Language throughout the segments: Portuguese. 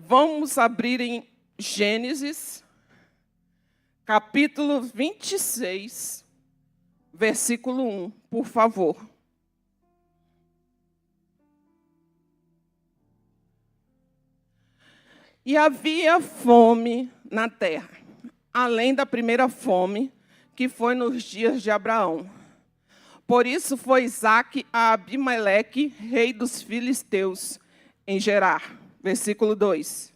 Vamos abrir em Gênesis, capítulo 26, versículo 1, por favor. E havia fome na terra, além da primeira fome, que foi nos dias de Abraão. Por isso foi Isaque a Abimeleque, rei dos filisteus, em Gerar. Versículo 2.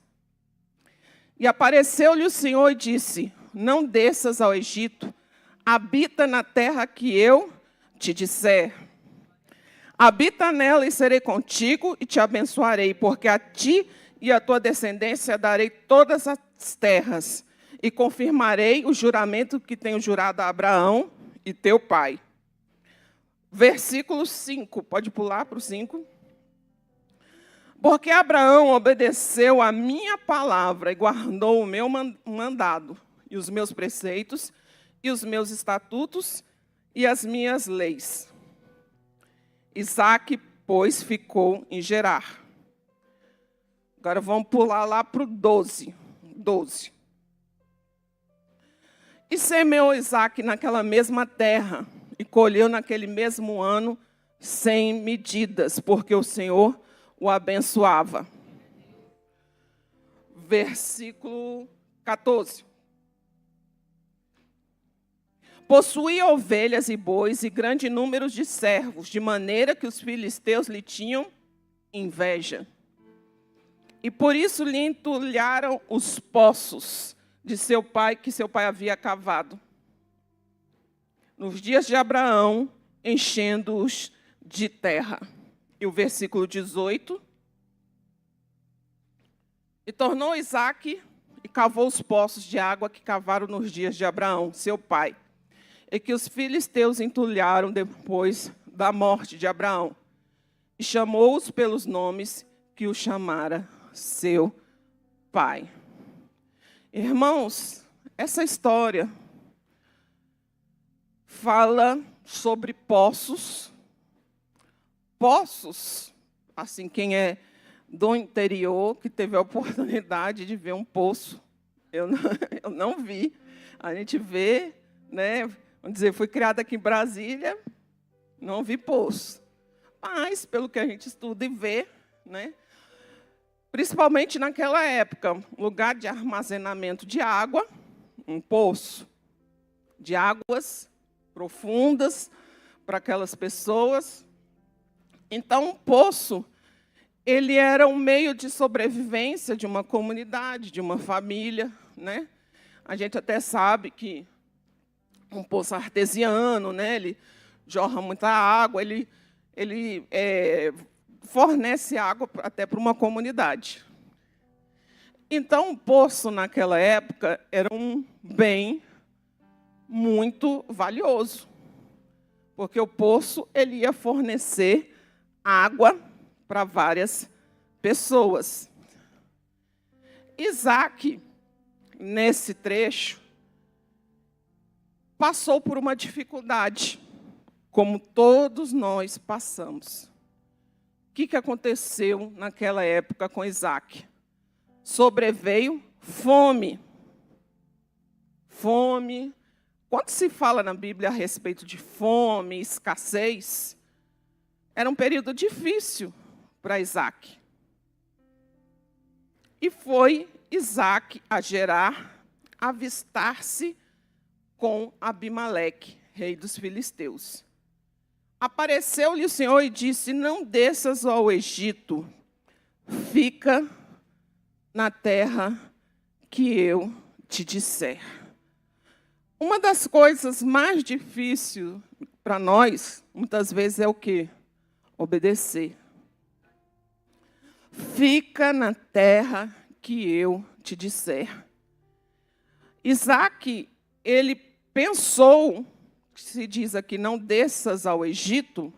E apareceu-lhe o Senhor e disse: não desças ao Egito, habita na terra que eu te disser. Habita nela e serei contigo e te abençoarei, porque a ti e à tua descendência darei todas as terras, e confirmarei o juramento que tenho jurado a Abraão e teu pai. Versículo 5, pode pular para o 5. Porque Abraão obedeceu a minha palavra e guardou o meu mandado, e os meus preceitos, e os meus estatutos, e as minhas leis. Isaque, pois, ficou em Gerar. Agora vamos pular lá para o 12. E semeou Isaque naquela mesma terra, e colheu naquele mesmo ano 100 medidas, porque o Senhor o abençoava. Versículo 14. Possuía ovelhas e bois e grande número de servos, de maneira que os filisteus lhe tinham inveja. E por isso lhe entulharam os poços de seu pai, que seu pai havia cavado, nos dias de Abraão, enchendo-os de terra. E o versículo 18. E tornou Isaque e cavou os poços de água que cavaram nos dias de Abraão, seu pai, e que os filisteus entulharam depois da morte de Abraão. E chamou-os pelos nomes que o chamara seu pai. Irmãos, essa história fala sobre poços. Poços, assim, quem é do interior, que teve a oportunidade de ver um poço, eu não vi. A gente vê, né? Vamos dizer, fui criada aqui em Brasília, não vi poço. Mas, pelo que a gente estuda e vê, né? Principalmente naquela época, lugar de armazenamento de água, um poço de águas profundas para aquelas pessoas. Então, um poço, ele era um meio de sobrevivência de uma comunidade, de uma família, né? A gente até sabe que um poço artesiano, né? Ele jorra muita água, ele fornece água até para uma comunidade. Então, um poço, naquela época, era um bem muito valioso, porque o poço ele ia fornecer água para várias pessoas. Isaque, nesse trecho, passou por uma dificuldade, como todos nós passamos. O que aconteceu naquela época com Isaque? Sobreveio fome. Fome. Quando se fala na Bíblia a respeito de fome, escassez, era um período difícil para Isaque. E foi Isaque a Gerar avistar-se com Abimeleque, rei dos filisteus. Apareceu-lhe o Senhor e disse: não desças ao Egito, fica na terra que eu te disser. Uma das coisas mais difíceis para nós, muitas vezes, é o quê? Obedecer. Fica na terra que eu te disser. Isaque, ele pensou, se diz aqui, não desças ao Egito,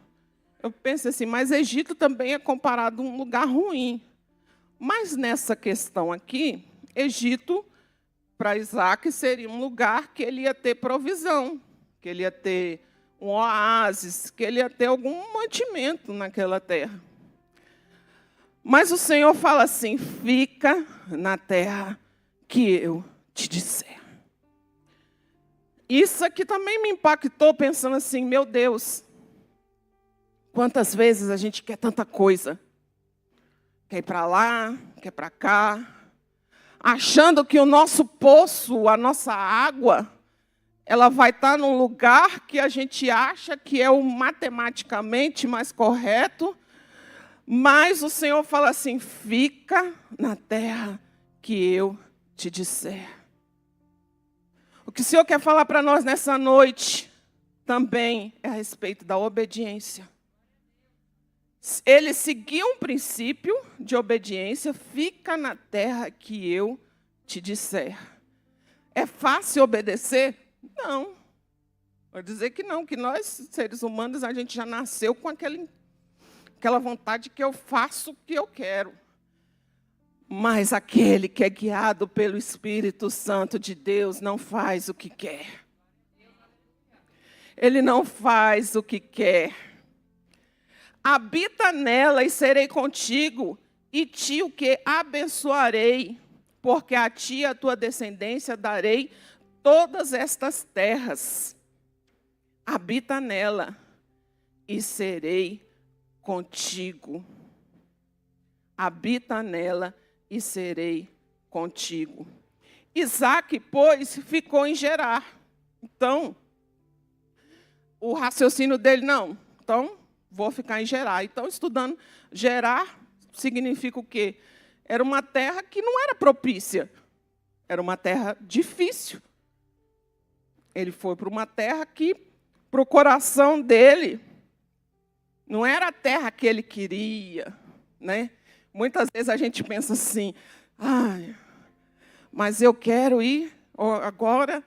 eu penso assim, mas Egito também é comparado a um lugar ruim. Mas nessa questão aqui, Egito, para Isaque, seria um lugar que ele ia ter provisão, que ele ia ter um oásis, que ele ia ter algum mantimento naquela terra. Mas o Senhor fala assim: fica na terra que eu te disser. Isso aqui também me impactou, pensando assim: meu Deus, quantas vezes a gente quer tanta coisa. Quer ir para lá, quer para cá, achando que o nosso poço, a nossa água, ela vai estar num lugar que a gente acha que é o matematicamente mais correto, mas o Senhor fala assim: fica na terra que eu te disser. O que o Senhor quer falar para nós nessa noite também é a respeito da obediência. Ele seguiu um princípio de obediência: fica na terra que eu te disser. É fácil obedecer? Não. Vou dizer que não, que nós, seres humanos, a gente já nasceu com aquela vontade que eu faço o que eu quero. Mas aquele que é guiado pelo Espírito Santo de Deus não faz o que quer. Ele não faz o que quer. Habita nela e serei contigo, e ti o que abençoarei, porque a ti e a tua descendência darei todas estas terras. Habita nela e serei contigo. Habita nela e serei contigo. Isaque, pois, ficou em Gerar. Então, o raciocínio dele, não, então vou ficar em Gerar. Então, estudando, Gerar significa o quê? Era uma terra que não era propícia. Era uma terra difícil. Ele foi para uma terra que, para o coração dele, não era a terra que ele queria, né? Muitas vezes a gente pensa assim: mas eu quero ir, agora,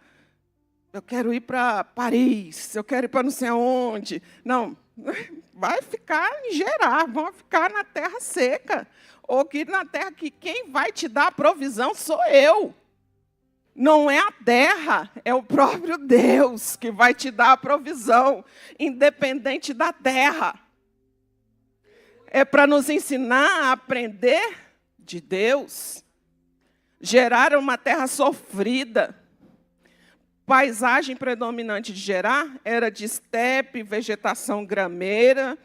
eu quero ir para Paris, eu quero ir para não sei aonde. Não, vai ficar em Gerar, vamos ficar na terra seca. Ou que na terra que quem vai te dar a provisão sou eu. Não é a terra, é o próprio Deus que vai te dar a provisão, independente da terra. É para nos ensinar a aprender de Deus. Gerar é uma terra sofrida. Paisagem predominante de Gerar era de estepe, vegetação grameira,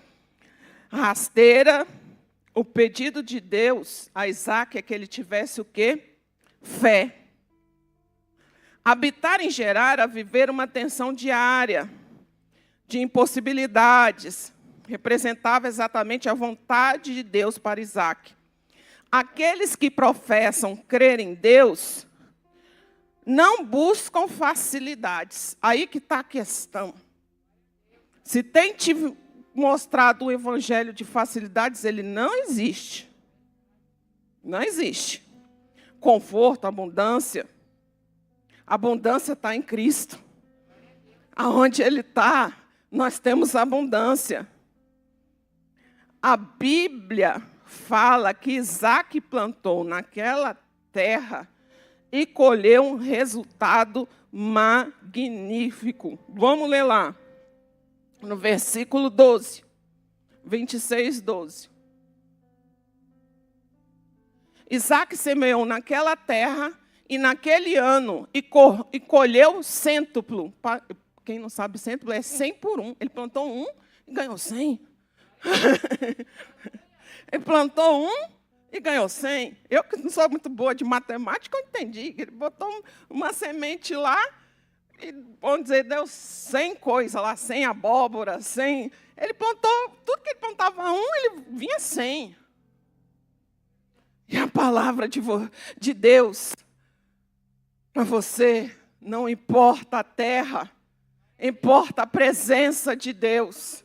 rasteira. O pedido de Deus a Isaque é que ele tivesse o quê? Fé. Habitar em Gerar era viver uma tensão diária de impossibilidades. Representava exatamente a vontade de Deus para Isaque. Aqueles que professam crer em Deus não buscam facilidades. Aí que está a questão. Se tem te mostrado um evangelho de facilidades, ele não existe. Não existe. Conforto, abundância. Abundância está em Cristo. Aonde Ele está, nós temos abundância. A Bíblia fala que Isaque plantou naquela terra e colheu um resultado magnífico. Vamos ler lá, no versículo 12, 26, 12. Isaque semeou naquela terra e naquele ano, e colheu cêntuplo. Quem não sabe, cêntuplo é 100 por 1. Ele plantou 1 e ganhou 100. Ele plantou 1 e ganhou 100. Eu, que não sou muito boa de matemática, eu entendi. Ele botou uma semente lá, e, vamos dizer, deu 100 coisas lá, 100 abóbora, 100... Ele plantou, tudo que ele plantava 1, ele vinha 100. E a palavra de Deus... Para você, não importa a terra, importa a presença de Deus.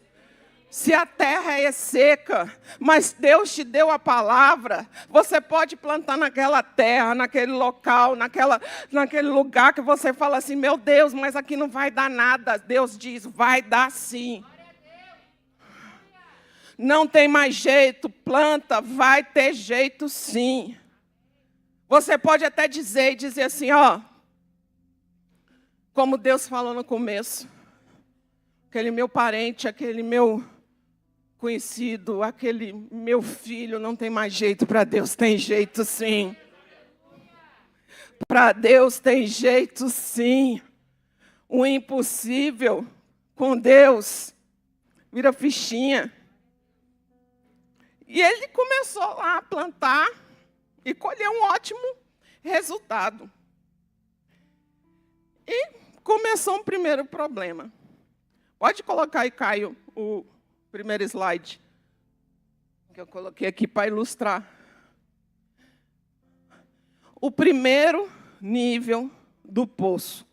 Se a terra é seca, mas Deus te deu a palavra, você pode plantar naquela terra, naquele local, naquele lugar que você fala assim: meu Deus, mas aqui não vai dar nada. Deus diz: vai dar sim. Não tem mais jeito, planta, vai ter jeito sim. Você pode até dizer assim, ó, como Deus falou no começo, aquele meu parente, aquele meu conhecido, aquele meu filho não tem mais jeito, para Deus tem jeito sim. Para Deus tem jeito sim. O impossível com Deus vira fichinha. E ele começou lá a plantar e colheu um ótimo resultado. E começou um primeiro problema. Pode colocar aí, Caio, o primeiro slide, que eu coloquei aqui para ilustrar. O primeiro nível do poço.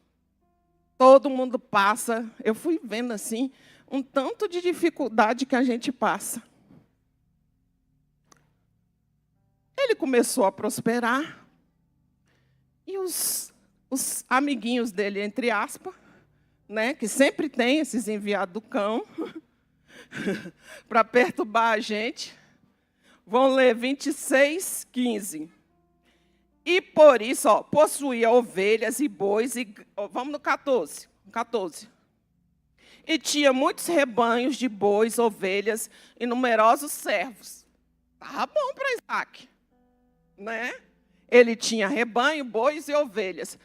Todo mundo passa. Eu fui vendo assim, um tanto de dificuldade que a gente passa. Ele começou a prosperar. E os amiguinhos dele, entre aspas, né, que sempre tem esses enviados do cão, para perturbar a gente, vão ler 26:15. E por isso, possuía ovelhas e bois, vamos no 14. E tinha muitos rebanhos de bois, ovelhas e numerosos servos. Estava bom para Isaac, né? Ele tinha rebanho, bois e ovelhas.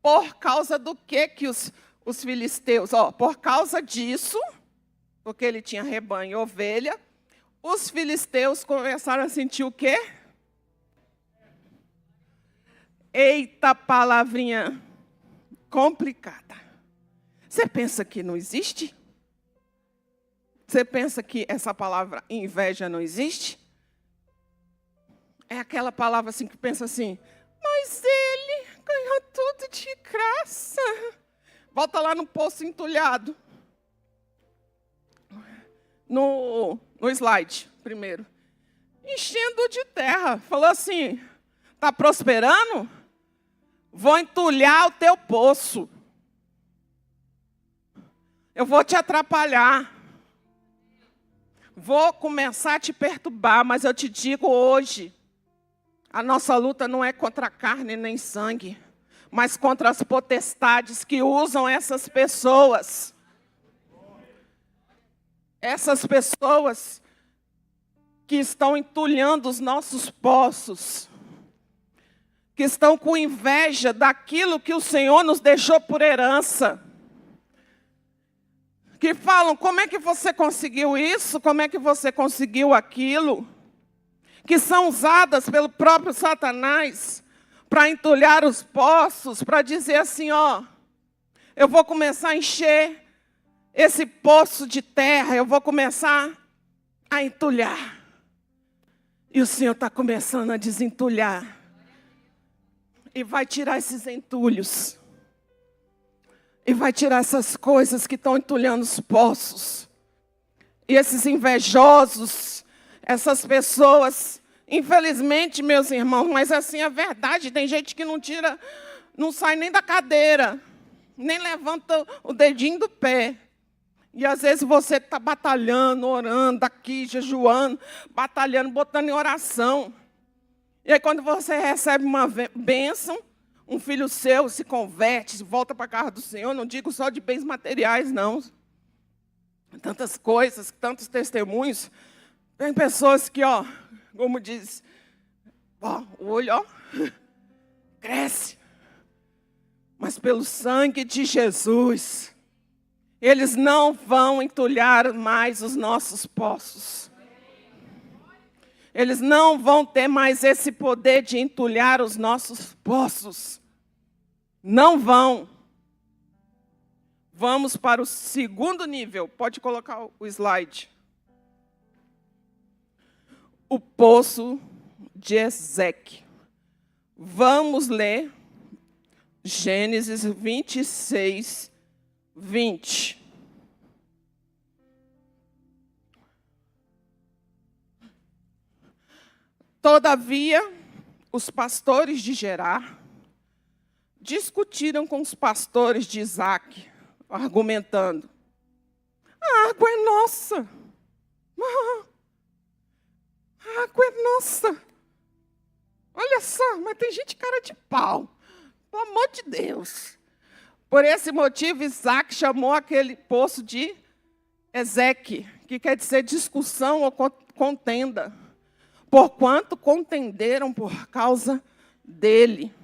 Por causa do que os filisteus, por causa disso, porque ele tinha rebanho e ovelha, os filisteus começaram a sentir o quê? Eita, palavrinha complicada. Você pensa que não existe? Você pensa que essa palavra inveja não existe? É aquela palavra assim que pensa assim, mas ele ganhou tudo de graça. Volta lá no poço entulhado. No slide, primeiro. Enchendo de terra. Falou assim, está prosperando? Vou entulhar o teu poço. Eu vou te atrapalhar. Vou começar a te perturbar, mas eu te digo hoje, a nossa luta não é contra carne nem sangue, mas contra as potestades que usam essas pessoas. Essas pessoas que estão entulhando os nossos poços, que estão com inveja daquilo que o Senhor nos deixou por herança. Que falam, como é que você conseguiu isso? Como é que você conseguiu aquilo? Que são usadas pelo próprio Satanás para entulhar os poços, para dizer assim, eu vou começar a encher esse poço de terra, eu vou começar a entulhar. E o Senhor está começando a desentulhar. E vai tirar esses entulhos. E vai tirar essas coisas que estão entulhando os poços. E esses invejosos, essas pessoas, infelizmente, meus irmãos, mas assim é verdade, tem gente que não sai nem da cadeira, nem levanta o dedinho do pé. E às vezes você está batalhando, orando aqui, jejuando, batalhando, botando em oração. E aí quando você recebe uma bênção, um filho seu se converte, volta para a casa do Senhor, não digo só de bens materiais, não. Tantas coisas, tantos testemunhos. Tem pessoas que, como diz, o olho, cresce. Mas pelo sangue de Jesus, eles não vão entulhar mais os nossos poços. Eles não vão ter mais esse poder de entulhar os nossos poços. Não vão. Vamos para o segundo nível. Pode colocar o slide. O poço de Ezeque. Vamos ler Gênesis 26, 20. Todavia, os pastores de Gerar discutiram com os pastores de Isaac, argumentando. A água é nossa. A água é nossa. Olha só, mas tem gente cara de pau. Pelo amor de Deus. Por esse motivo, Isaac chamou aquele poço de Ezeque, que quer dizer discussão ou contenda. Porquanto contenderam por causa dele.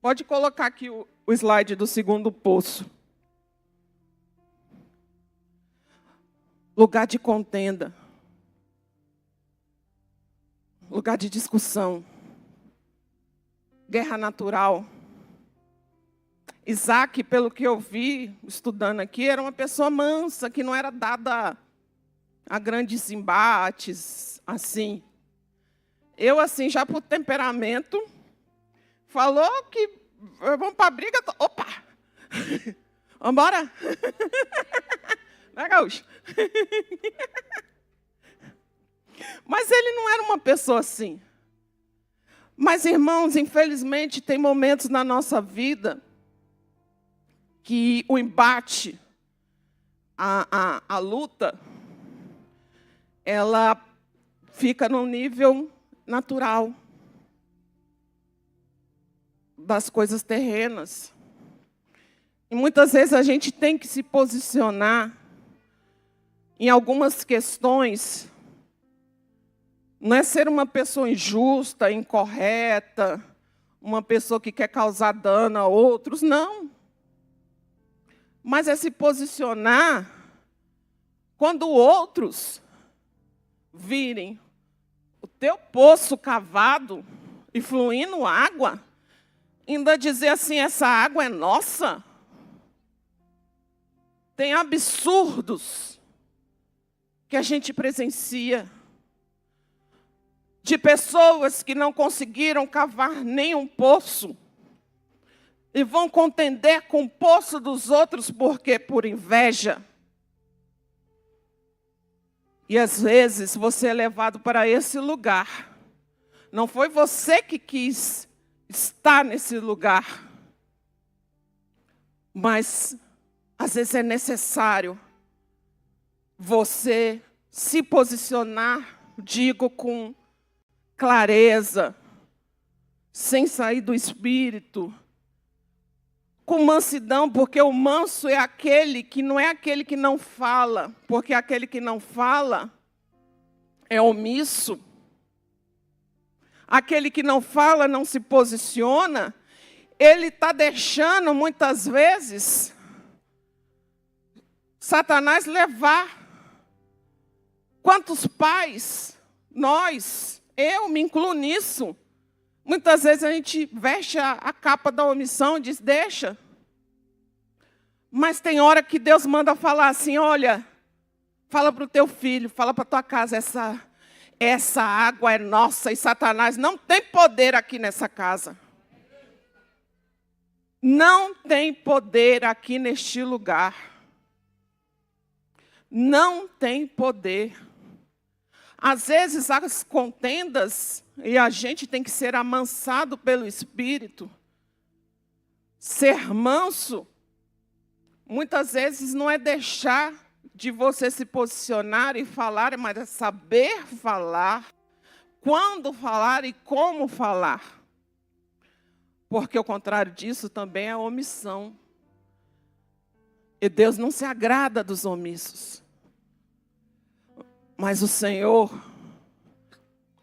Pode colocar aqui o slide do segundo poço. Lugar de contenda. Lugar de discussão. Guerra natural. Isaac, pelo que eu vi, estudando aqui, era uma pessoa mansa, que não era dada a grandes embates, assim. Eu, assim, já por temperamento, falou que vamos para a briga. Opa! Vamos embora? Né, Gaúcho? Mas ele não era uma pessoa assim. Mas, irmãos, infelizmente, tem momentos na nossa vida que o embate, a luta, ela fica no nível natural das coisas terrenas. E muitas vezes a gente tem que se posicionar em algumas questões. Não é ser uma pessoa injusta, incorreta, uma pessoa que quer causar dano a outros, não. Mas é se posicionar quando outros virem o teu poço cavado e fluindo água, ainda dizer assim, essa água é nossa. Tem absurdos que a gente presencia de pessoas que não conseguiram cavar nenhum poço e vão contender com o poço dos outros porque por inveja. E às vezes você é levado para esse lugar. Não foi você que quis estar nesse lugar. Mas às vezes é necessário você se posicionar, digo, com clareza, sem sair do espírito, com mansidão, porque o manso é aquele que não é aquele que não fala, porque aquele que não fala é omisso. Aquele que não fala, não se posiciona, ele está deixando, muitas vezes, Satanás levar. Quantos pais, nós, eu me incluo nisso, muitas vezes a gente veste a capa da omissão e diz, deixa. Mas tem hora que Deus manda falar assim, olha, fala para o teu filho, fala para a tua casa, essa água é nossa e Satanás não tem poder aqui nessa casa. Não tem poder aqui neste lugar. Não tem poder. Às vezes as contendas, e a gente tem que ser amansado pelo Espírito. Ser manso, muitas vezes não é deixar de você se posicionar e falar, mas é saber falar, quando falar e como falar. Porque o contrário disso também é omissão. E Deus não se agrada dos omissos. Mas o Senhor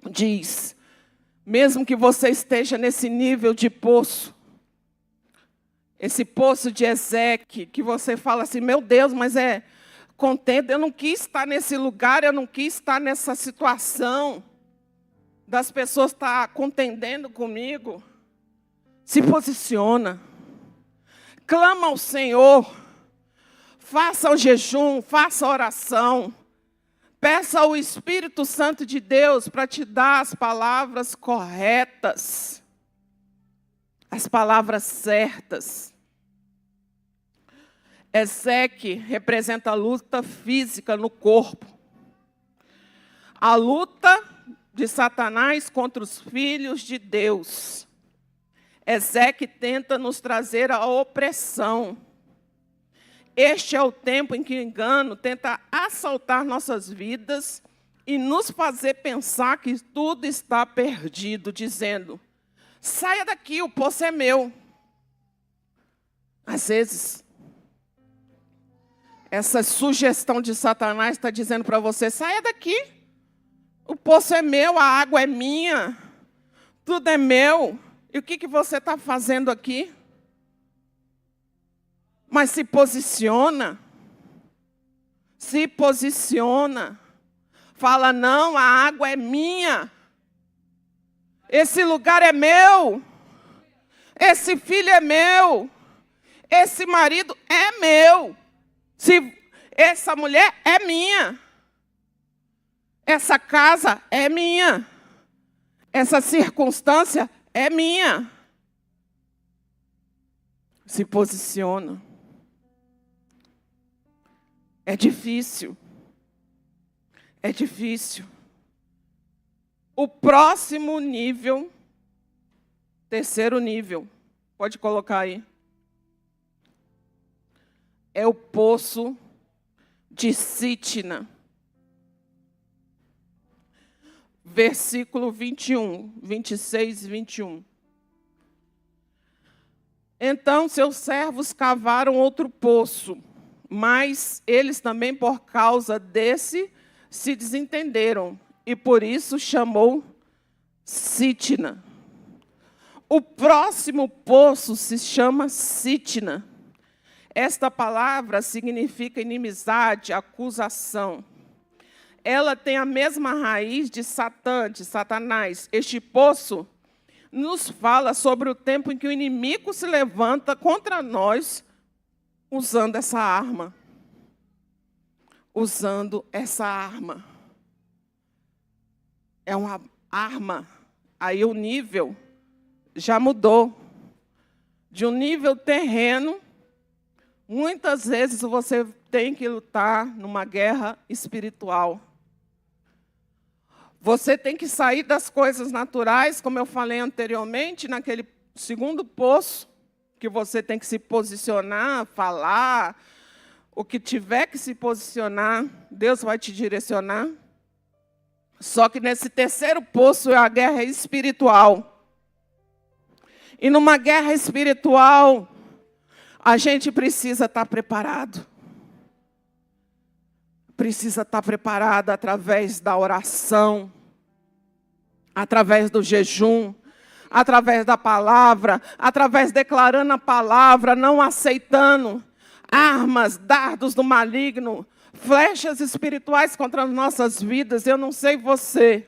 diz, mesmo que você esteja nesse nível de poço, esse poço de Ezequiel, que você fala assim, meu Deus, mas é contente, eu não quis estar nesse lugar, eu não quis estar nessa situação das pessoas estar contendendo comigo. Se posiciona, clama ao Senhor, faça o jejum, faça a oração, peça ao Espírito Santo de Deus para te dar as palavras corretas, as palavras certas. Ezequiel representa a luta física no corpo. A luta de Satanás contra os filhos de Deus. Ezequiel tenta nos trazer a opressão. Este é o tempo em que o engano tenta assaltar nossas vidas e nos fazer pensar que tudo está perdido, dizendo, saia daqui, o poço é meu. Às vezes, Essa sugestão de Satanás está dizendo para você, saia daqui. O poço é meu, a água é minha. Tudo é meu. E o que você está fazendo aqui? Mas se posiciona. Se posiciona. Fala, não, a água é minha. Esse lugar é meu. Esse filho é meu. Esse marido é meu. Essa mulher é minha. Essa casa é minha. Essa circunstância é minha. Se posiciona. É difícil. É difícil. O próximo nível, terceiro nível, pode colocar aí. É o poço de Sitna. Versículo 21, 26 e 21. Então seus servos cavaram outro poço, mas eles também por causa desse se desentenderam, e por isso chamou Sitna. O próximo poço se chama Sitna. Esta palavra significa inimizade, acusação. Ela tem a mesma raiz de Satã, de Satanás. Este poço nos fala sobre o tempo em que o inimigo se levanta contra nós usando essa arma. Usando essa arma. É uma arma. Aí o nível já mudou. De um nível terreno, muitas vezes você tem que lutar numa guerra espiritual. Você tem que sair das coisas naturais, como eu falei anteriormente, naquele segundo poço, que você tem que se posicionar, falar, o que tiver que se posicionar, Deus vai te direcionar. Só que nesse terceiro poço é a guerra espiritual. E numa guerra espiritual, a gente precisa estar preparado. Precisa estar preparado através da oração, através do jejum, através da palavra, através declarando a palavra, não aceitando armas, dardos do maligno, flechas espirituais contra as nossas vidas. Eu não sei você,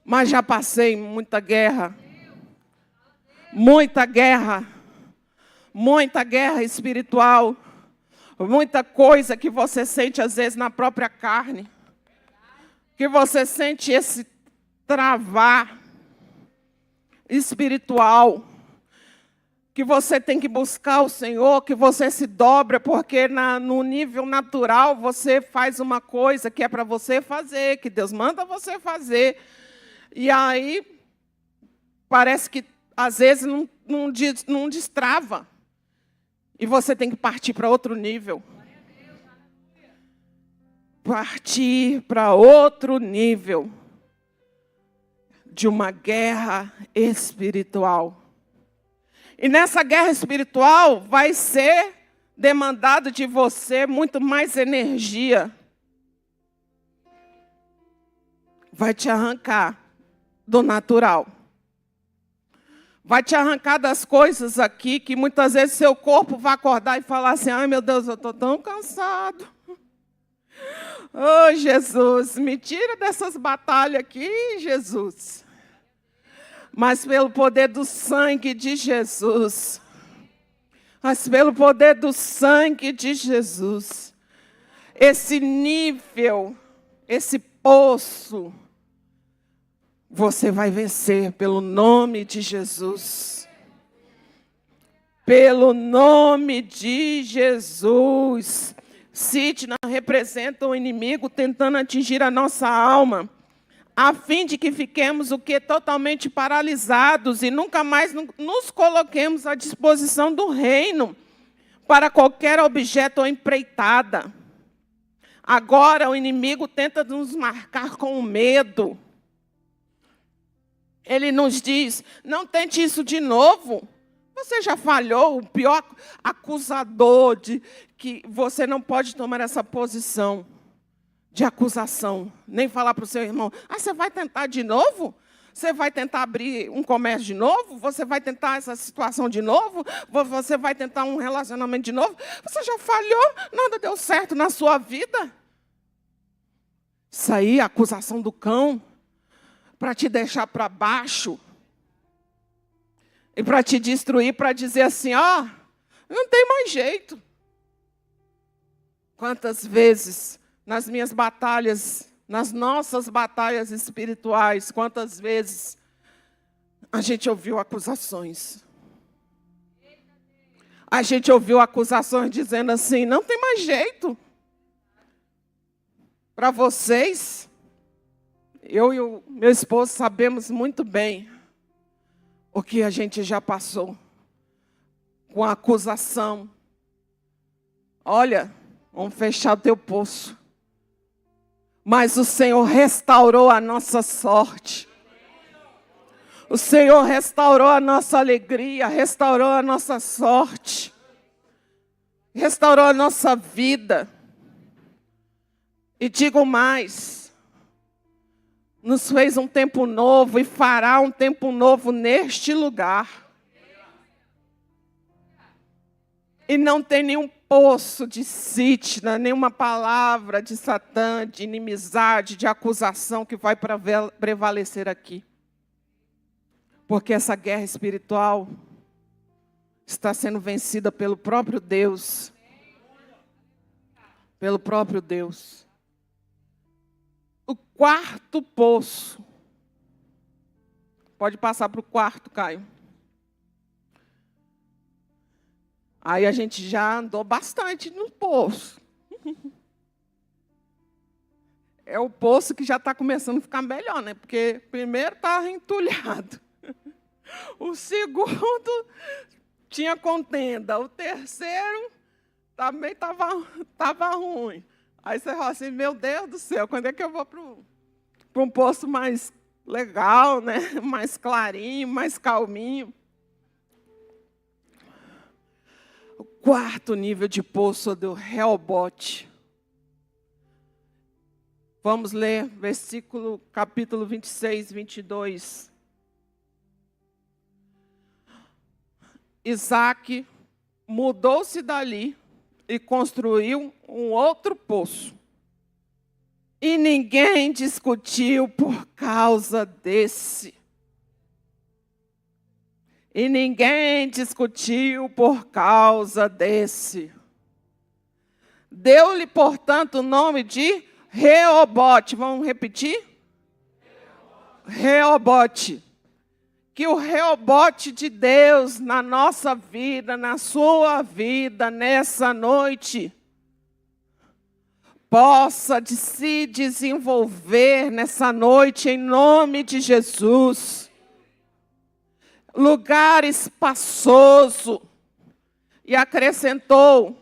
mas já passei muita guerra. Muita guerra. Muita guerra espiritual. Muita coisa que você sente, às vezes, na própria carne. Que você sente esse travar espiritual. Que você tem que buscar o Senhor, que você se dobra, porque no nível natural você faz uma coisa que é para você fazer, que Deus manda você fazer. E aí, parece que, às vezes, não destrava. E você tem que partir para outro nível. Partir para outro nível de uma guerra espiritual. E nessa guerra espiritual vai ser demandado de você muito mais energia. Vai te arrancar do natural. Vai te arrancar das coisas aqui que muitas vezes seu corpo vai acordar e falar assim, ai meu Deus, eu estou tão cansado. Oh Jesus, me tira dessas batalhas aqui, Jesus. Mas pelo poder do sangue de Jesus, esse nível, esse poço, você vai vencer pelo nome de Jesus. Pelo nome de Jesus. Sitna representa o inimigo tentando atingir a nossa alma, a fim de que fiquemos o quê? Totalmente paralisados e nunca mais nos coloquemos à disposição do reino para qualquer objeto ou empreitada. Agora o inimigo tenta nos marcar com o medo. Ele nos diz, não tente isso de novo. Você já falhou? O pior acusador de que você não pode tomar essa posição de acusação, nem falar para o seu irmão: você vai tentar de novo? Você vai tentar abrir um comércio de novo? Você vai tentar essa situação de novo? Você vai tentar um relacionamento de novo? Você já falhou? Nada deu certo na sua vida? Isso aí é a acusação do cão para te deixar para baixo e para te destruir, para dizer assim: não tem mais jeito. Quantas vezes nas minhas batalhas, nas nossas batalhas espirituais, quantas vezes a gente ouviu acusações. A gente ouviu acusações dizendo assim: não tem mais jeito. Para vocês, eu e o meu esposo sabemos muito bem o que a gente já passou com a acusação. Olha, vamos fechar o teu poço. Mas o Senhor restaurou a nossa sorte. O Senhor restaurou a nossa alegria, restaurou a nossa sorte, restaurou a nossa vida. E digo mais, nos fez um tempo novo e fará um tempo novo neste lugar. E não tem nenhum poço de sítio, nenhuma palavra de Satã, de inimizade, de acusação que vai prevalecer aqui. Porque essa guerra espiritual está sendo vencida pelo próprio Deus. Pelo próprio Deus. O quarto poço. Pode passar para o quarto, Caio. Aí a gente já andou bastante no poço. É o poço que já está começando a ficar melhor, né? Porque primeiro estava entulhado. O segundo tinha contenda. O terceiro também estava ruim. Aí você fala assim: meu Deus do céu, quando é que eu vou para um poço mais legal, né? Mais clarinho, mais calminho? O quarto nível de poço do Reobote. Vamos ler capítulo 26, 22. Isaac mudou-se dali e construiu um outro poço. E ninguém discutiu por causa desse. E ninguém discutiu por causa desse. Deu-lhe, portanto, o nome de Reobote. Vamos repetir? Reobote. Que o Reobote de Deus na nossa vida, na sua vida, nessa noite, possa se desenvolver nessa noite, em nome de Jesus. Lugar espaçoso. E acrescentou: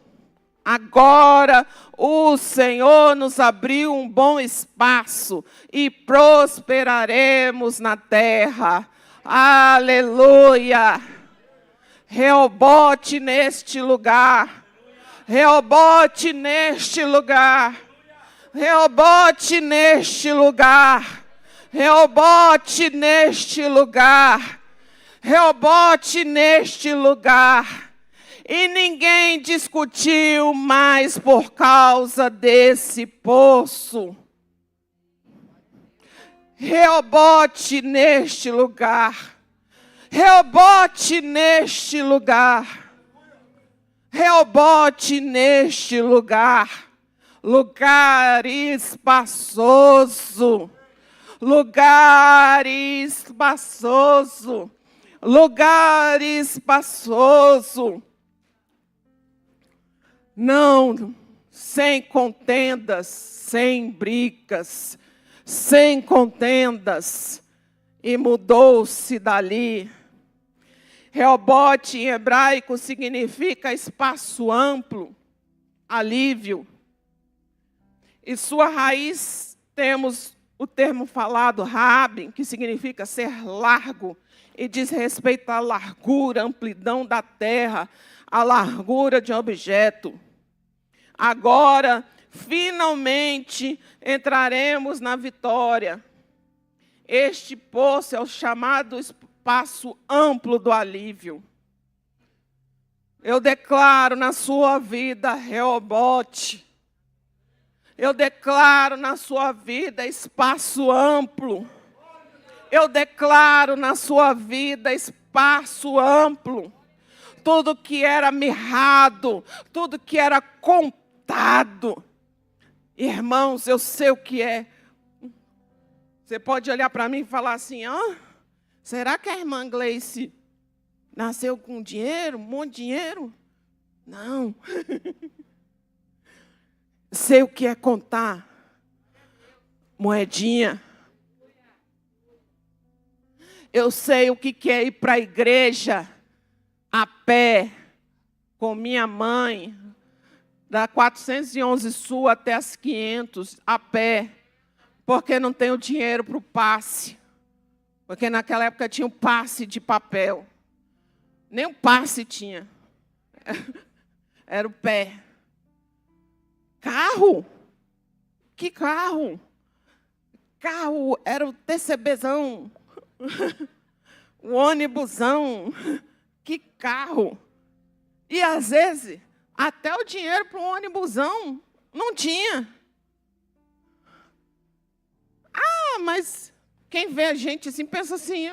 agora o Senhor nos abriu um bom espaço e prosperaremos na terra. Aleluia! Reobote neste lugar. Reobote neste lugar. Reobote neste lugar. Reobote neste lugar. Reobote neste lugar. E ninguém discutiu mais por causa desse poço. Reobote neste lugar. Reobote neste lugar. Reobote neste lugar. Lugar espaçoso. Lugar espaçoso. Lugar espaçoso. Não, sem contendas, sem brigas, sem contendas. E mudou-se dali. Reobote em hebraico significa espaço amplo, alívio. E sua raiz temos o termo falado, Raabe, que significa ser largo, e diz respeito à largura, amplidão da terra, à largura de objeto. Agora, finalmente, entraremos na vitória. Este poço é o chamado espaço amplo do alívio. Eu declaro na sua vida, Reobote. Eu declaro na sua vida espaço amplo. Eu declaro na sua vida espaço amplo. Tudo que era mirrado, tudo que era contado. Irmãos, eu sei o que é. Você pode olhar para mim e falar assim, será que a irmã Gleice nasceu com dinheiro, um monte de dinheiro? Não. Sei o que é contar moedinha. Eu sei o que é ir para a igreja a pé com minha mãe, da 411 Sul até as 500, a pé, porque não tenho dinheiro para o passe. Porque naquela época tinha um passe de papel. Nem um passe tinha. Era o pé. Carro? Que carro? Carro era o TCBzão. O ônibusão. Que carro? E às vezes, até o dinheiro para o ônibusão não tinha. Mas quem vê a gente assim, pensa assim,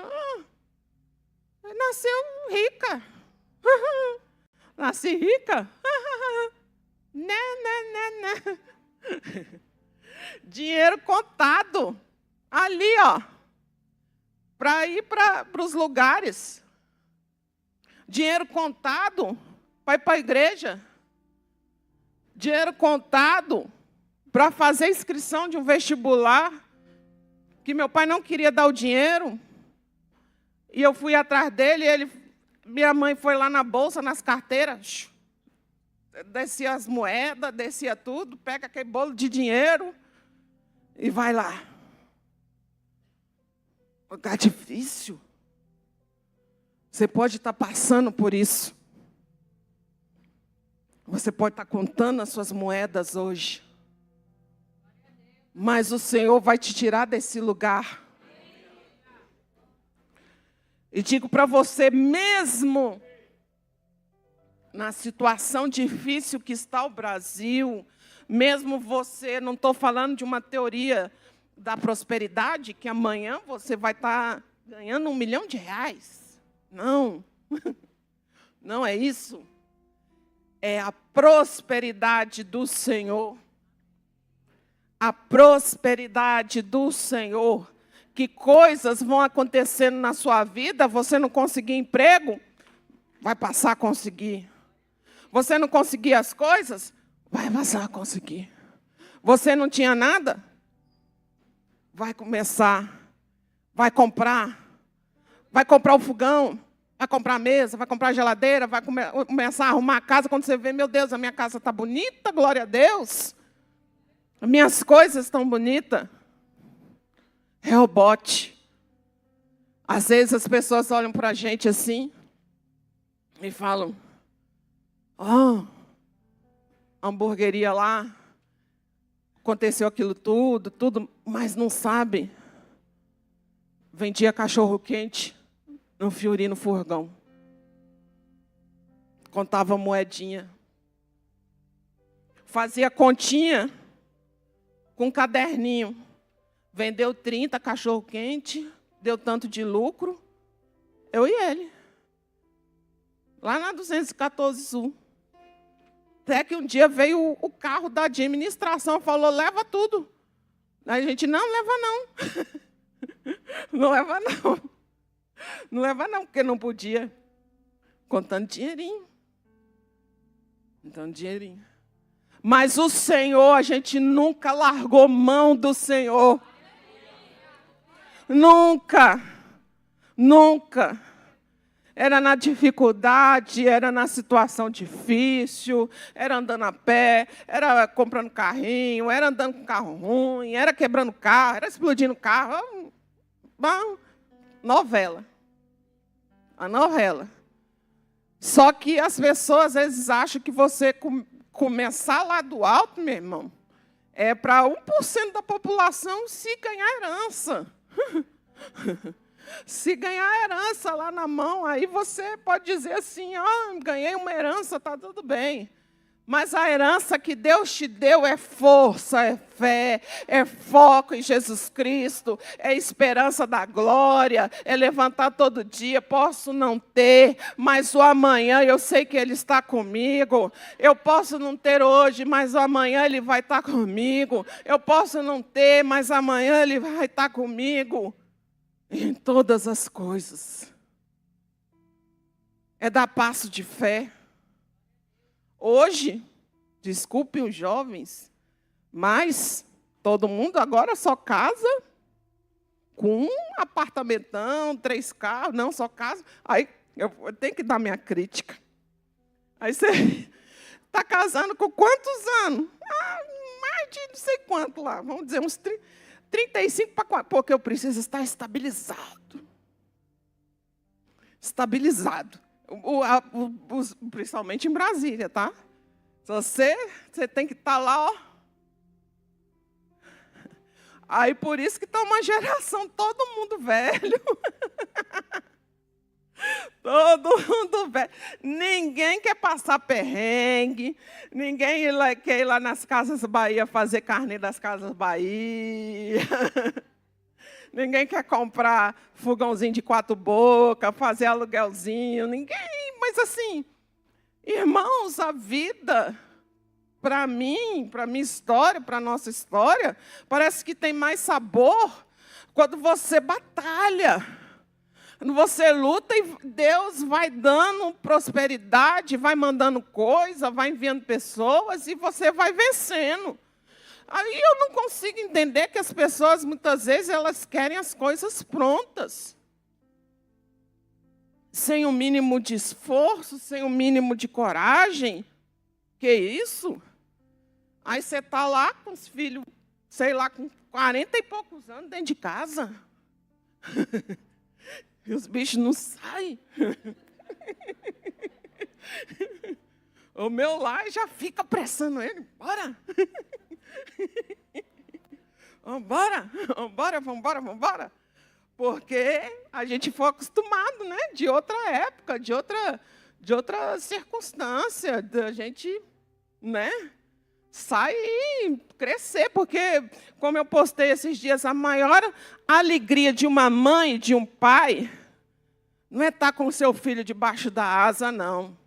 nasceu rica. Nasci rica? Né. Dinheiro contado. Ali, para ir para os lugares. Dinheiro contado para ir para a igreja. Dinheiro contado para fazer inscrição de um vestibular, que meu pai não queria dar o dinheiro. E eu fui atrás dele, minha mãe foi lá na bolsa, nas carteiras, descia as moedas, descia tudo, pega aquele bolo de dinheiro e vai lá. Lugar difícil. Você pode estar passando por isso. Você pode estar contando as suas moedas hoje. Mas o Senhor vai te tirar desse lugar. E digo para você, mesmo na situação difícil que está o Brasil, mesmo você, não estou falando de uma teoria da prosperidade, que amanhã você vai estar ganhando R$1 milhão. Não, não é isso. É a prosperidade do Senhor. A prosperidade do Senhor. Que coisas vão acontecendo na sua vida, você não conseguir emprego, vai passar a conseguir. Você não conseguir as coisas, vai passar a conseguir. Você não tinha nada, vai começar, vai comprar o fogão, vai comprar a mesa, vai comprar a geladeira, vai começar a arrumar a casa. Quando você vê, meu Deus, a minha casa está bonita, glória a Deus. As minhas coisas estão bonitas. Reobote. Às vezes as pessoas olham para a gente assim e falam, hamburgueria lá, aconteceu aquilo tudo, mas não sabe. Vendia cachorro quente no Fiorino Furgão. Contava moedinha. Fazia continha com um caderninho. Vendeu 30 cachorro-quente, deu tanto de lucro. Eu e ele. Lá na 214 Sul. Até que um dia veio o carro da administração, falou, leva tudo. Aí a gente, não, leva não. Não leva não. Não leva não, porque não podia. Contando dinheirinho. Contando dinheirinho. Mas o Senhor, a gente nunca largou mão do Senhor. Nunca. Nunca. Era na dificuldade, era na situação difícil, era andando a pé, era comprando carrinho, era andando com carro ruim, era quebrando carro, era explodindo carro. Bom, novela. A novela. Só que as pessoas, às vezes, acham que você começar lá do alto, meu irmão, é para 1% da população se ganhar herança. Se ganhar herança lá na mão, aí você pode dizer assim, ganhei uma herança, está tudo bem. Mas a herança que Deus te deu é força, é fé, é foco em Jesus Cristo, é esperança da glória, é levantar todo dia. Posso não ter, mas o amanhã eu sei que Ele está comigo. Eu posso não ter hoje, mas o amanhã Ele vai estar comigo. Eu posso não ter, mas amanhã Ele vai estar comigo. Em todas as coisas. É dar passo de fé. Hoje, desculpem os jovens, mas todo mundo agora só casa com um apartamentão, 3 carros, não, só casa. Aí eu tenho que dar minha crítica. Aí você está casando com quantos anos? Mais de não sei quanto lá, vamos dizer uns 35 para 40, porque eu preciso estar estabilizado. Estabilizado. Principalmente em Brasília, tá? Você tem que estar lá, ó. Aí por isso que está uma geração, todo mundo velho. Todo mundo velho. Ninguém quer passar perrengue. Ninguém quer ir lá nas Casas Bahia fazer carne das Casas Bahia. Ninguém quer comprar fogãozinho de 4 bocas, fazer aluguelzinho. Ninguém. Mas assim, irmãos, a vida, para mim, para a minha história, para a nossa história, parece que tem mais sabor quando você batalha. Quando você luta e Deus vai dando prosperidade, vai mandando coisa, vai enviando pessoas e você vai vencendo. Aí eu não consigo entender que as pessoas, muitas vezes, elas querem as coisas prontas. Sem o mínimo de esforço, sem o mínimo de coragem. Que isso? Aí você está lá com os filhos, sei lá, com 40 e poucos anos dentro de casa. E os bichos não saem. O meu lá já fica pressando ele. Bora! Vambora. Porque a gente foi acostumado, né? De outra época, de outra circunstância, da gente, né? Sair, crescer, porque, como eu postei esses dias, a maior alegria de uma mãe, de um pai, não é estar com o seu filho debaixo da asa, não.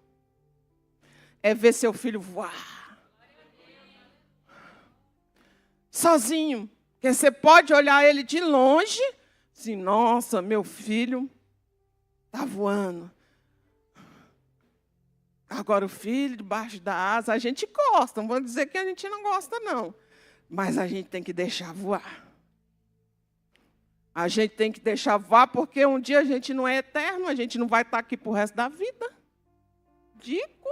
É ver seu filho voar. Sozinho. Porque você pode olhar ele de longe, assim, nossa, meu filho está voando. Agora, o filho debaixo da asa, a gente gosta. Não vou dizer que a gente não gosta, não. Mas a gente tem que deixar voar. A gente tem que deixar voar, porque um dia a gente não é eterno, a gente não vai estar aqui para o resto da vida. Digo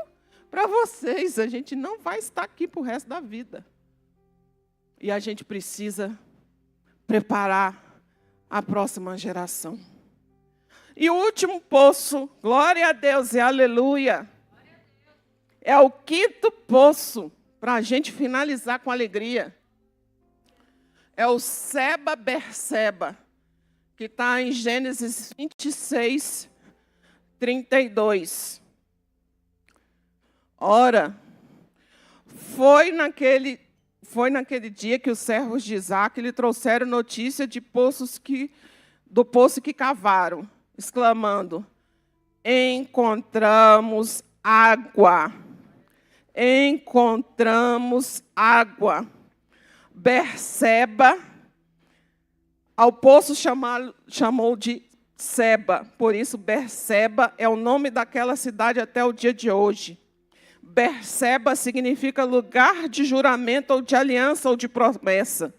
para vocês, a gente não vai estar aqui para o resto da vida. E a gente precisa preparar a próxima geração. E o último poço, glória a Deus e aleluia, é o 5º poço, para a gente finalizar com alegria. É o Seba Berseba, que está em Gênesis 26, 32. Ora, foi naquele dia que os servos de Isaque lhe trouxeram notícia do poço que cavaram, exclamando: encontramos água. Encontramos água. Berseba, ao poço chamou de Seba, por isso Berseba é o nome daquela cidade até o dia de hoje. Berseba significa lugar de juramento ou de aliança ou de promessa.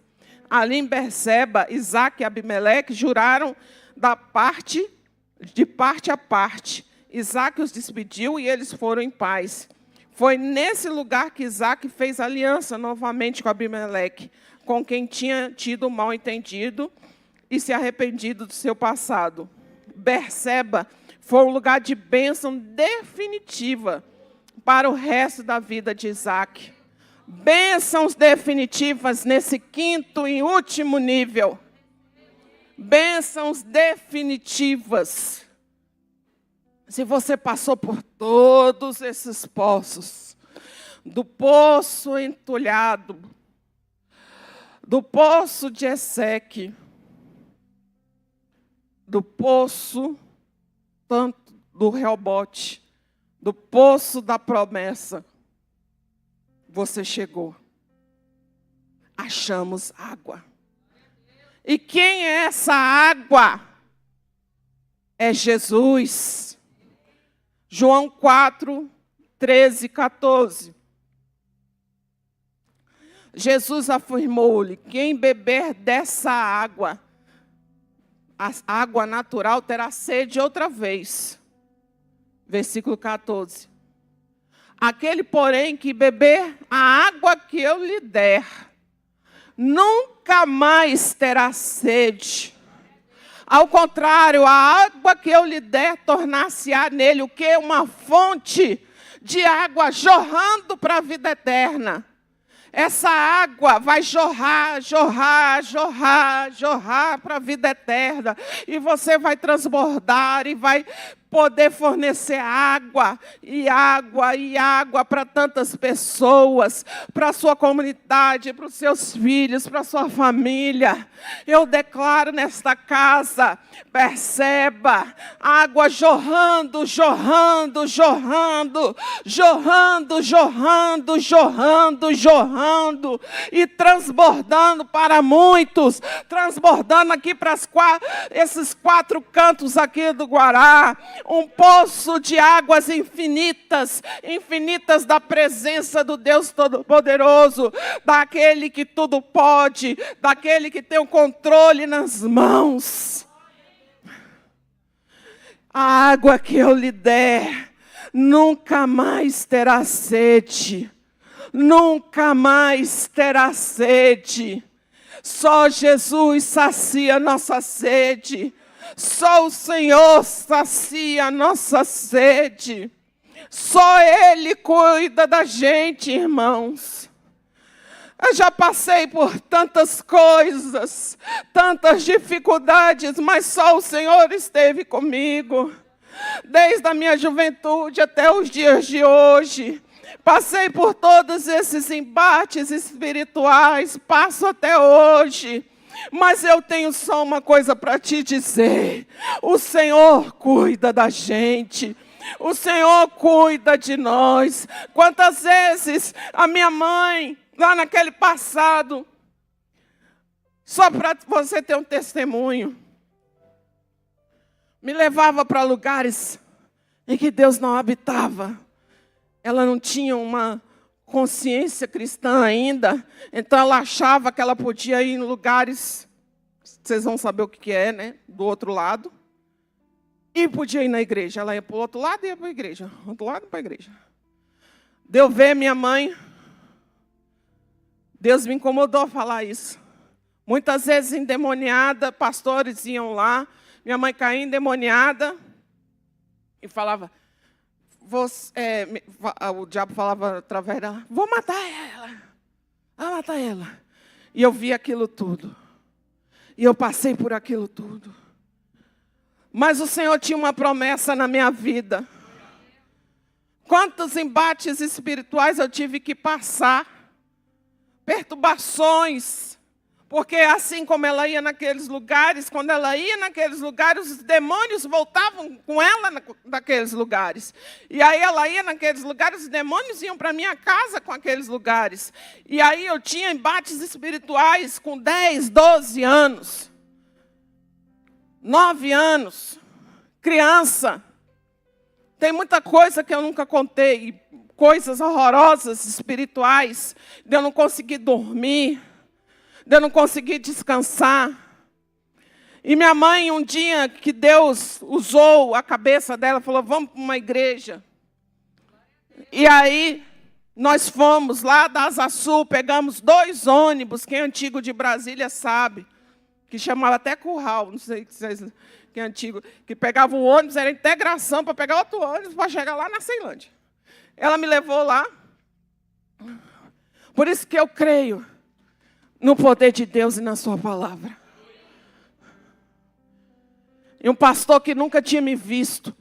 Ali em Berseba, Isaque e Abimeleque juraram da parte de parte a parte. Isaac os despediu e eles foram em paz. Foi nesse lugar que Isaac fez aliança novamente com Abimeleque, com quem tinha tido mal entendido e se arrependido do seu passado. Berseba foi um lugar de bênção definitiva para o resto da vida de Isaac. Bênçãos definitivas nesse quinto e último nível. Bênçãos definitivas. Se você passou por todos esses poços, do poço entulhado, do poço de Eseque, do poço tanto do Reobote, do poço da promessa, você chegou. Achamos água. E quem é essa água? É Jesus. João 4, 13, 14. Jesus afirmou-lhe: quem beber dessa água, a água natural, terá sede outra vez. Versículo 14. Aquele, porém, que beber a água que eu lhe der, nunca mais terá sede. Ao contrário, a água que eu lhe der tornar-se-á nele o quê? Uma fonte de água jorrando para a vida eterna. Essa água vai jorrar, jorrar, jorrar, jorrar para a vida eterna. E você vai transbordar e vai poder fornecer água e água e água para tantas pessoas, para a sua comunidade, para os seus filhos, para a sua família. Eu declaro nesta casa, perceba, água jorrando, jorrando, jorrando, jorrando, jorrando, jorrando, jorrando e transbordando para muitos, transbordando aqui para esses 4 cantos aqui do Guará. Um poço de águas infinitas, infinitas da presença do Deus Todo-Poderoso, daquele que tudo pode, daquele que tem o controle nas mãos. A água que eu lhe der, nunca mais terá sede, nunca mais terá sede. Só Jesus sacia nossa sede. Só o Senhor sacia a nossa sede. Só Ele cuida da gente, irmãos. Eu já passei por tantas coisas, tantas dificuldades, mas só o Senhor esteve comigo. Desde a minha juventude até os dias de hoje. Passei por todos esses embates espirituais, passo até hoje. Mas eu tenho só uma coisa para te dizer. O Senhor cuida da gente. O Senhor cuida de nós. Quantas vezes a minha mãe, lá naquele passado, só para você ter um testemunho, me levava para lugares em que Deus não habitava. Ela não tinha uma consciência cristã ainda, então ela achava que ela podia ir em lugares, vocês vão saber o que é, né? Do outro lado, e podia ir na igreja. Ela ia para o outro lado e ia para a igreja, outro lado para a igreja. Deu ver minha mãe, Deus me incomodou a falar isso. Muitas vezes endemoniada, pastores iam lá, minha mãe caía endemoniada e falava... o diabo falava através dela: vou matar ela. E eu vi aquilo tudo. E eu passei por aquilo tudo. Mas o Senhor tinha uma promessa na minha vida. Quantos embates espirituais eu tive que passar. Perturbações. Porque assim como ela ia naqueles lugares, quando ela ia naqueles lugares, os demônios voltavam com ela naqueles lugares. E aí ela ia naqueles lugares, os demônios iam para minha casa com aqueles lugares. E aí eu tinha embates espirituais com 10, 12 anos. 9 anos. Criança. Tem muita coisa que eu nunca contei. Coisas horrorosas espirituais. De eu não conseguir dormir. De eu não conseguir descansar. E minha mãe, um dia que Deus usou a cabeça dela, falou, vamos para uma igreja. E aí, nós fomos lá da Asa Sul, pegamos 2 ônibus, quem é antigo de Brasília sabe, que chamava até curral, não sei se vocês, quem é antigo, que pegava o ônibus, era integração para pegar outro ônibus para chegar lá na Ceilândia. Ela me levou lá. Por isso que eu creio no poder de Deus e na sua palavra. E um pastor que nunca tinha me visto,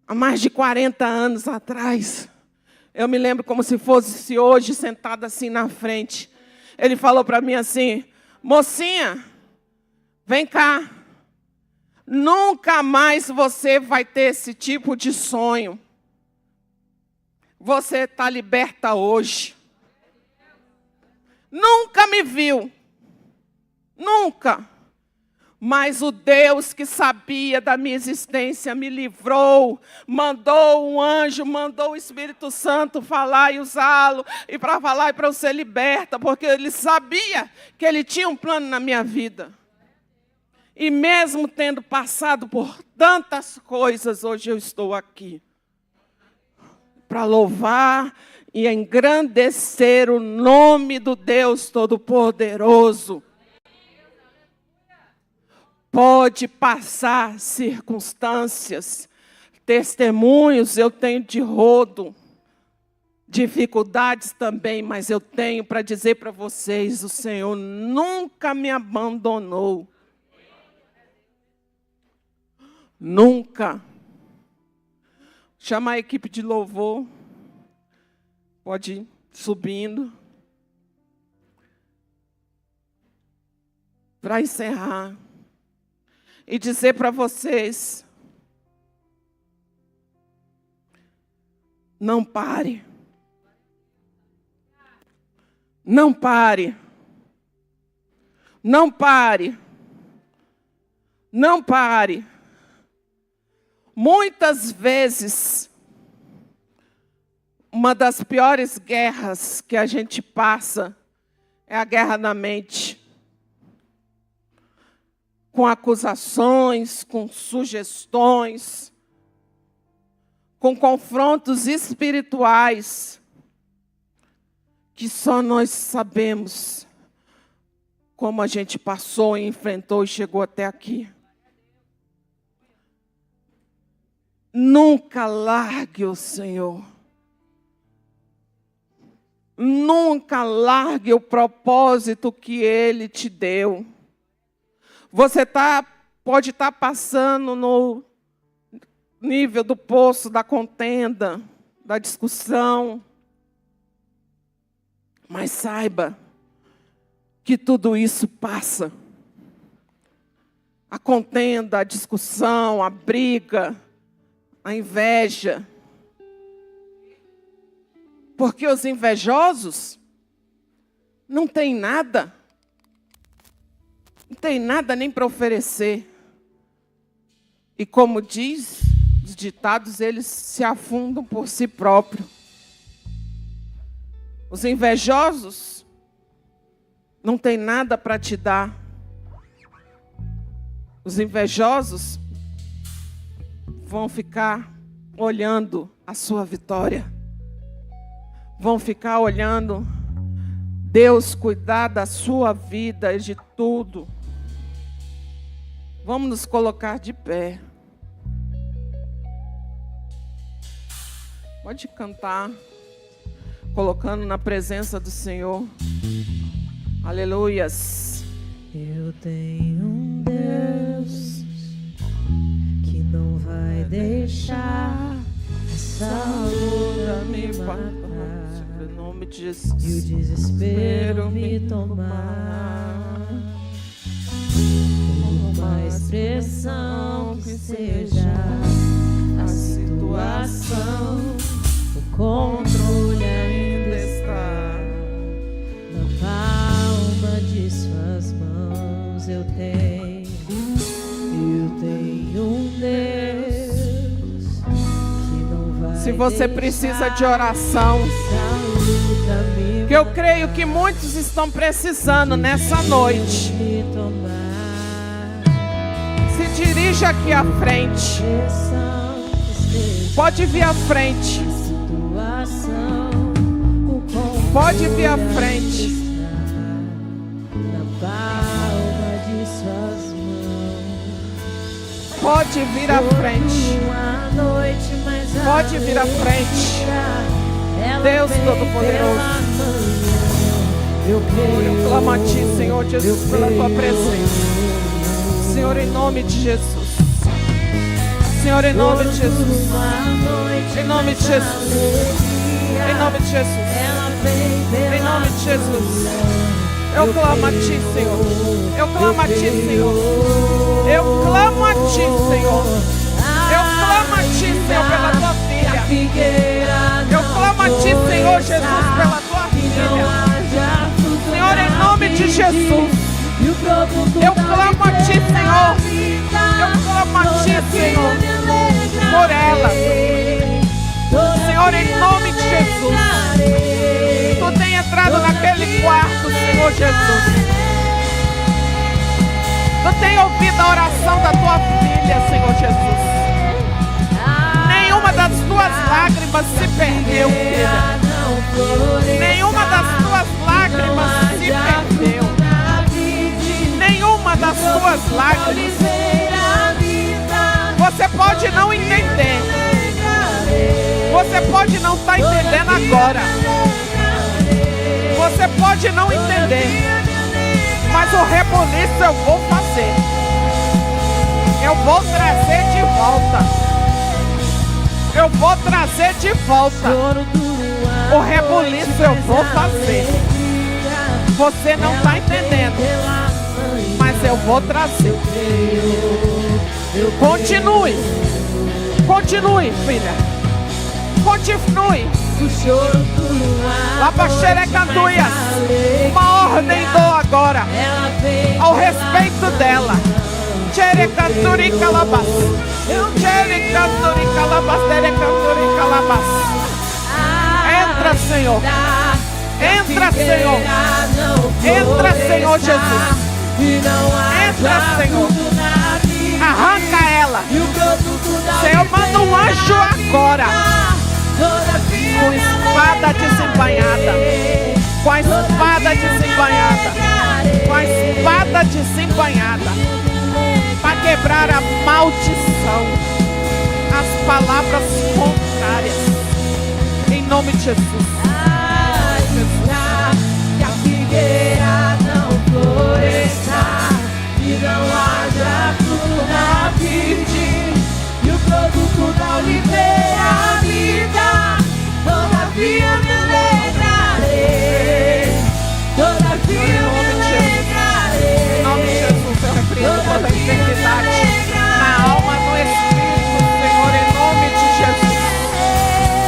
há mais de 40 anos atrás, eu me lembro como se fosse hoje, sentado assim na frente. Ele falou para mim assim, mocinha, vem cá. Nunca mais você vai ter esse tipo de sonho. Você está liberta hoje. Nunca me viu. Nunca. Mas o Deus que sabia da minha existência me livrou, mandou um anjo, mandou o Espírito Santo falar e usá-lo, e para falar e para eu ser liberta, porque ele sabia que ele tinha um plano na minha vida. E mesmo tendo passado por tantas coisas, hoje eu estou aqui para louvar e engrandecer o nome do Deus Todo-Poderoso. Pode passar circunstâncias, testemunhos eu tenho de rodo, dificuldades também, mas eu tenho para dizer para vocês, o Senhor nunca me abandonou. Nunca. Chama a equipe de louvor, pode ir subindo. Para encerrar. E dizer para vocês, não pare. Não pare. Não pare. Não pare. Muitas vezes, uma das piores guerras que a gente passa é a guerra na mente. Com acusações, com sugestões, com confrontos espirituais, que só nós sabemos como a gente passou e enfrentou e chegou até aqui. Nunca largue o Senhor. Nunca largue o propósito que Ele te deu. Você pode estar passando no nível do poço da contenda, da discussão. Mas saiba que tudo isso passa. A contenda, a discussão, a briga, a inveja. Porque os invejosos não têm nada. Não tem nada nem para oferecer. E como diz os ditados, eles se afundam por si próprios. Os invejosos não têm nada para te dar. Os invejosos vão ficar olhando a sua vitória. Vão ficar olhando Deus cuidar da sua vida e de tudo. Vamos nos colocar de pé. Pode cantar, colocando na presença do Senhor. Aleluias. Eu tenho um Deus que não vai deixar essa luta me matar, em nome de Jesus. e o desespero me tomar. Por mais pressão que seja a situação, o controle ainda está na palma de suas mãos. Eu tenho um Deus que não vai. Se você precisa de oração, que eu creio que muitos estão precisando nessa noite. dirige aqui à frente. Pode vir à frente. Pode vir à frente. Pode vir à frente. Pode vir à frente. Deus Todo-Poderoso. Eu clamo a Ti, Senhor Jesus, pela Tua presença. Senhor, em nome de Jesus. Senhor, em nome de Jesus. Em nome de Jesus. Em nome de Jesus. Em nome de Jesus. Eu clamo a Ti, Senhor. Eu clamo a Ti, Senhor. Eu clamo a Ti, Senhor. Eu clamo a Ti, Senhor, pela Tua filha. Eu clamo a Ti, Senhor Jesus, pela Tua filha. Senhor, em nome de Jesus. Eu clamo a Ti, Senhor. Eu clamo a Ti, Senhor, por ela. Senhor, em nome de Jesus. Tu tem entrado naquele quarto, Senhor Jesus. Tu tem ouvido a oração da Tua filha, Senhor Jesus. Nenhuma das Tuas lágrimas se perdeu, filha. Nenhuma das Tuas lágrimas se perdeu. Nenhuma das Tuas lágrimas. Você pode não entender. Você pode não estar entendendo agora. Você pode não entender. Mas o reboliço eu vou fazer. Eu vou trazer de volta. Eu vou trazer de volta. O reboliço eu vou fazer. Você não está entendendo. Mas eu vou trazer. Continue. Continue, filha. Continue. Lá para Xerecantuias. Uma ordem dou agora ao respeito dela. Xerecanturi calabas. Xerecanturi calabas. Xerecanturi calabas. Entra, Senhor. Entra, Senhor. Entra, Senhor Jesus. Entra, Senhor. Arranca ela. Senhor, manda um anjo agora. Com espada desembainhada. Com a espada desembainhada. Com a espada desembainhada. Para quebrar a maldição. As palavras contrárias. Em nome de Jesus. Que a figueira não floresça, que não haja fruto na vide, e o produto da oliveira a vida. Todavia me alegrarei. Todavia me alegrarei. Em nome de Jesus, eu repreendo toda enfermidade na alma, no espírito, Senhor, em nome de Jesus.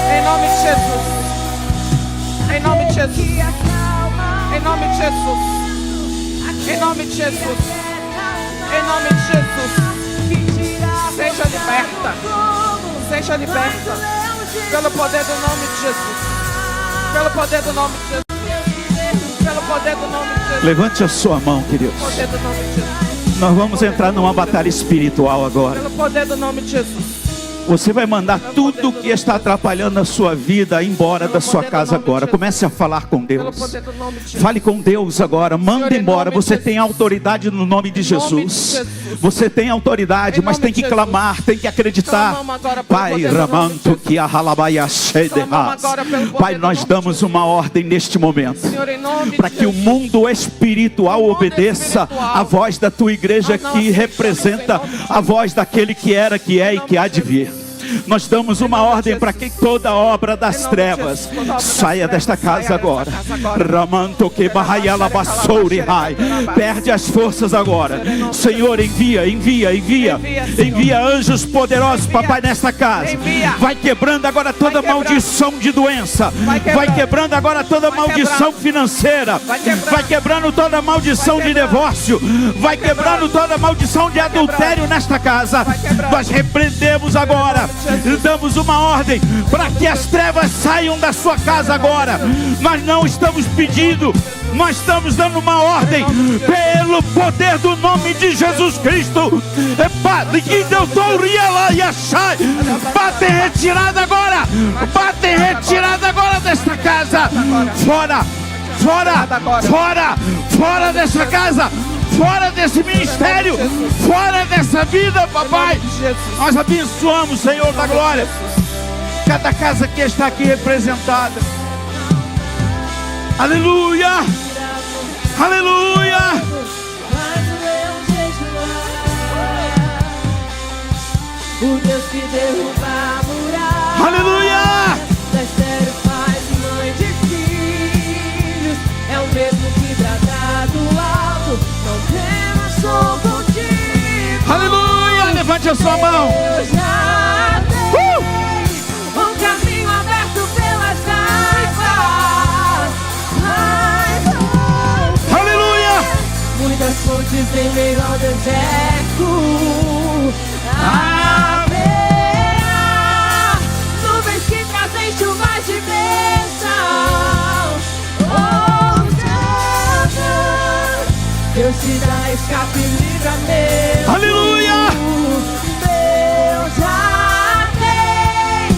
Em nome de Jesus. Em nome de Jesus. Em nome de Jesus. Em nome de Jesus. Em nome de Jesus. Seja liberta. Seja liberta. Pelo poder do nome de Jesus. Pelo poder do nome de Jesus. Pelo poder do nome de Jesus. Levante a sua mão, queridos. Pelo poder do nome de Jesus. Nós vamos entrar numa batalha espiritual agora. Pelo poder do nome de Jesus. Você vai mandar tudo que está atrapalhando a sua vida embora da sua casa agora. Comece a falar com Deus. Fale com Deus agora. Manda embora. Você tem autoridade no nome de Jesus. Você tem autoridade, mas tem que clamar, tem que acreditar. Pai, ramanto que a halabaia shederas. Pai, nós damos uma ordem neste momento para que o mundo espiritual obedeça a voz da tua igreja, que representa a voz daquele que era, que é e que há de vir. Nós damos uma ordem para que toda obra das trevas saia desta casa agora. Ramanto que barraiala bassouri rai. Perde as forças agora. Senhor, envia anjos poderosos, papai, nesta casa. Vai quebrando agora toda maldição de doença. Vai quebrando agora toda maldição financeira. Vai quebrando toda maldição de divórcio. Vai quebrando toda maldição de adultério nesta casa. Nós repreendemos agora damos uma ordem para que as trevas saiam da sua casa agora. Nós não estamos pedindo, nós estamos dando uma ordem pelo poder do nome de Jesus Cristo. Bate em retirada agora, bate em retirada agora desta casa. Fora, fora, fora, fora dessa casa, fora desse ministério, fora dessa vida, papai. Nós abençoamos, Senhor da glória, cada casa que está aqui representada. Aleluia, aleluia. O Deus que derruba a muralha, Aleluia. Estéreo faz mãe de filhos. É o mesmo que trata do alto. Não temas, sou contigo. Aleluia. Levante a sua mão. Eu já tenho um caminho aberto pelas águas. Aleluia. Muitas fontes em meio ao deserto. Haverá nuvens que trazem chuvas de bênção. Deus te dá escape e livramento. Aleluia. Deus já tem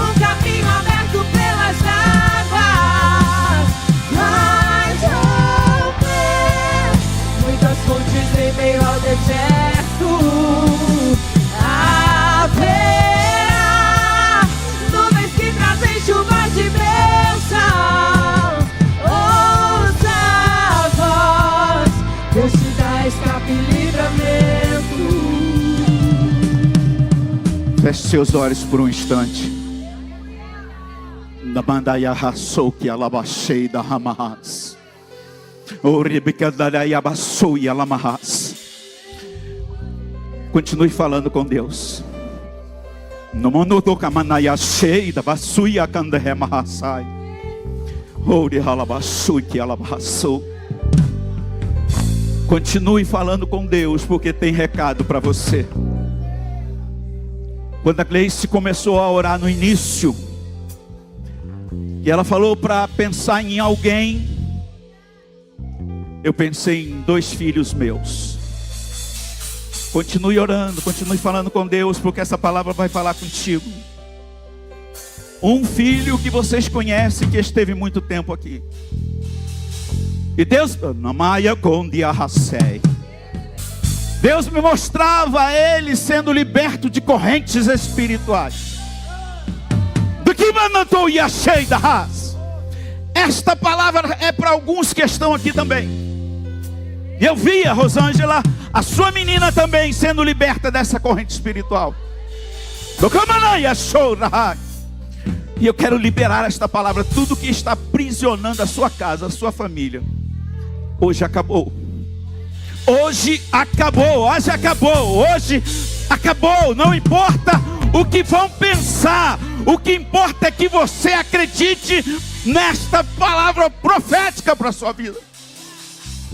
um caminho aberto pelas águas. Mas muitas fontes em meio ao deserto. Haverá nuvens que trazem chuvas de bênção. Ouça a voz, Deus te dá escape e livramento. Feche seus olhos por um instante. Da bandaia raçou que alabachei da ramarras. O ribica da abaçou e alamarras. Continue falando com Deus. No mundo do camanaya cheia da basuia canderema rasai. Ori alabaçou que alabaçou. Continue falando com Deus, porque tem recado para você. Quando a Gleice começou a orar no início, e ela falou para pensar em alguém, eu pensei em 2 filhos meus. Continue orando, continue falando com Deus, porque essa palavra vai falar contigo. Um filho que vocês conhecem, que esteve muito tempo aqui. E Deus, Deus me mostrava ele sendo liberto de correntes espirituais. Do que mandou Yashei da Ras? Esta palavra é para alguns que estão aqui também. Eu via, Rosângela, a sua menina também sendo liberta dessa corrente espiritual. E eu quero liberar esta palavra. Tudo que está aprisionando a sua casa, a sua família, hoje acabou. Hoje acabou, hoje acabou, hoje acabou. Não importa o que vão pensar, o que importa é que você acredite nesta palavra profética para a sua vida.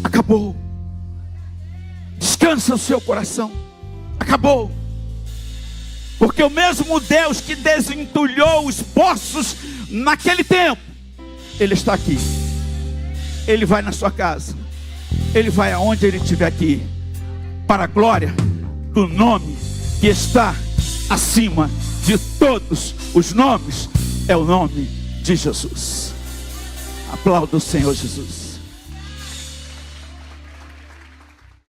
Acabou. Descansa o seu coração. Acabou. Porque o mesmo Deus que desentulhou os poços naquele tempo, Ele está aqui. Ele vai na sua casa. Ele vai aonde Ele estiver aqui, para a glória do nome que está acima de todos os nomes. É o nome de Jesus. Aplauda o Senhor Jesus.